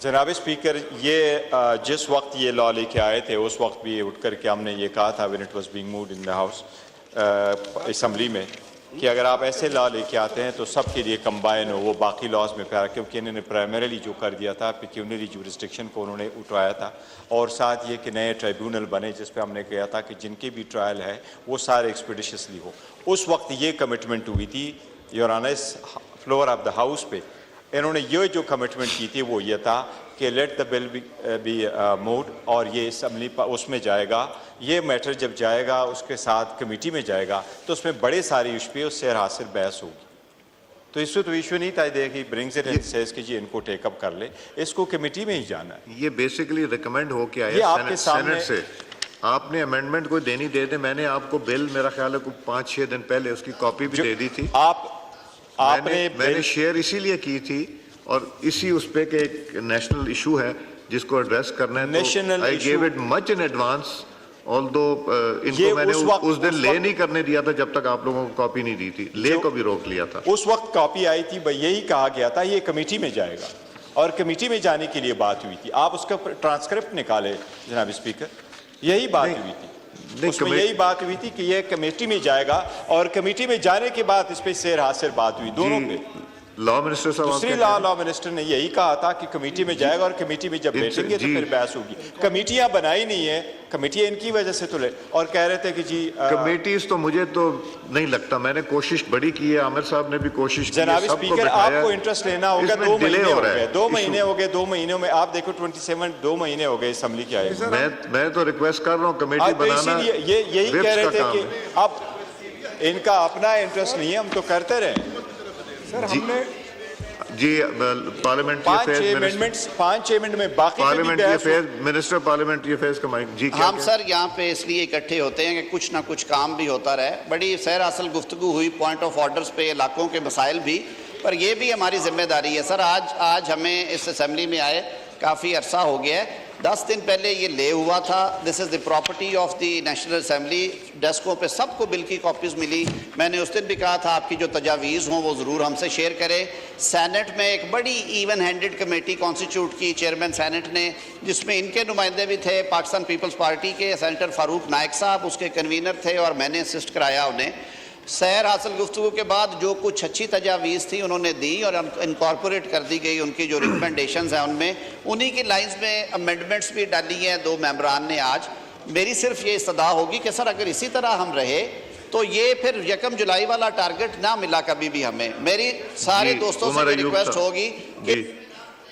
जनाब स्पीकर, ये जिस वक्त ये लॉ लेके आए थे उस वक्त भी उठ कर के हमने ये कहा था, when it was being moved in the house assembly में, कि अगर आप ऐसे लॉ लेके आते हैं तो सब के लिए कंबाइन हो, वो बाकी लॉज में प्यार, क्योंकि इन्होंने प्राइमरीली जो कर दिया था पिक्यूनरी जुरिस्डिक्शन को उन्होंने उठाया था, और साथ ये कि नए ट्राइब्यूनल बने जिस पे हमने कहा था कि जिनकी भी ट्रायल है वो सारे एक्सपीडिशियसली हो। उस वक्त ये कमिटमेंट हुई थी your honour, floor of the house पे इन्होंने ये जो कमिटमेंट की थी वो ये था कि let the bill be moved, और ये असम्बली उसमें जाएगा, ये मैटर जब जाएगा उसके साथ कमेटी में जाएगा तो उसमें बड़े सारे इशू पे उससे हासिल बहस होगी। तो इससे तो इशू नहीं था देखिए ब्रिंग्स इट एंड सेज कि जी इनको टेकअप कर ले, इसको कमेटी में ही जाना है। ये बेसिकली रिकमेंड हो के आया सेनेट से, आपने अमेंडमेंट को देनी दे दे। मैंने आपको बिल मेरा ख्याल है 5-6 दिन पहले उसकी कॉपी भी दे दी थी। मैंने शेयर इसीलिए की थी, और इसी उस पे के एक नेशनल इशू है जिसको एड्रेस करना है, तो I give it much in advance, although इनको मैंने उस दिन ले नहीं करने दिया था जब तक आप लोगों को कॉपी नहीं दी थी, ले को भी रोक लिया था। उस वक्त कॉपी आई थी, यही कहा गया था ये कमेटी में जाएगा, और कमेटी में जाने के लिए बात हुई थी। आप उसका ट्रांसक्रिप्ट निकाले जनाब स्पीकर, यही बात हुई थी, उसमें यही बात हुई थी कि ये कमेटी में जाएगा, और कमेटी में जाने के बाद इस पे शेर हासिल बात हुई दोनों पे। लॉ मिनिस्टर साहब, दूसरी लॉ मिनिस्टर ने यही कहा था कि कमेटी में जाएगा, और कमेटी में जब बैठेंगे तो फिर बहस होगी। कमेटियां बनाई नहीं है, कमेटियां इनकी वजह से तो ले, और कह रहे थे कि जी कमेटीज तो मुझे तो नहीं लगता, मैंने कोशिश बड़ी की है, आमिर साहब ने भी कोशिश की है। जनाब स्पीकर, आपको इंटरेस्ट लेना होगा, 2 महीने हो गए, 2 महीने हो गए, 2 महीनों में आप देखो 27 2 महीने हो गए असम्बली के आए। मैं तो रिक्वेस्ट कर रहा हूँ कमेटी बनाना, ये यही कह रहे थे कि अब इनका अपना इंटरेस्ट नहीं है, हम तो करते रहे सर। हमने जी पार्लियामेंट्री अफेयर्स 5 अमेंडमेंट में बाकी parliamentary affairs minister parliamentary affairs का माइक जी। हम सर यहाँ पे इसलिए इकट्ठे होते हैं कि कुछ ना कुछ काम भी होता रहे। बड़ी सैर हासिल गुफ्तगू हुई पॉइंट ऑफ ऑर्डर्स पे, इलाकों के मसाइल भी, पर ये भी हमारी जिम्मेदारी है सर। आज हमें इस असेंबली में आए काफ़ी अरसा हो गया है, 10 दिन पहले ये ले हुआ था। This is the property of the National Assembly, डेस्कों पे सबको बिल की कॉपीज़ मिली। मैंने उस दिन भी कहा था आपकी जो तजावीज़ हों वो ज़रूर हमसे शेयर करें। सेनेट में एक बड़ी इवन हैंडेड कमेटी कॉन्स्टिट्यूट की चेयरमैन सेनेट ने, जिसमें इनके नुमाइंदे भी थे, पाकिस्तान पीपल्स पार्टी के सेनेटर फारूक नाइक साहब उसके कन्वीनर थे, और मैंने असिस्ट कराया उन्हें। सैर हासिल गुफ्तगू के बाद जो कुछ अच्छी तजावीज़ थी उन्होंने दी और इनकॉर्पोरेट कर दी गई, उनकी जो रिकमेंडेशंस हैं उनमें, उन्हीं की लाइंस में अमेंडमेंट्स भी डाली हैं 2 मेंबरान ने आज। मेरी सिर्फ ये इस्तदा होगी कि सर अगर इसी तरह हम रहे तो ये फिर 1 जुलाई वाला टारगेट ना मिला कभी भी हमें। मेरी सारे दोस्तों से रिक्वेस्ट होगी कि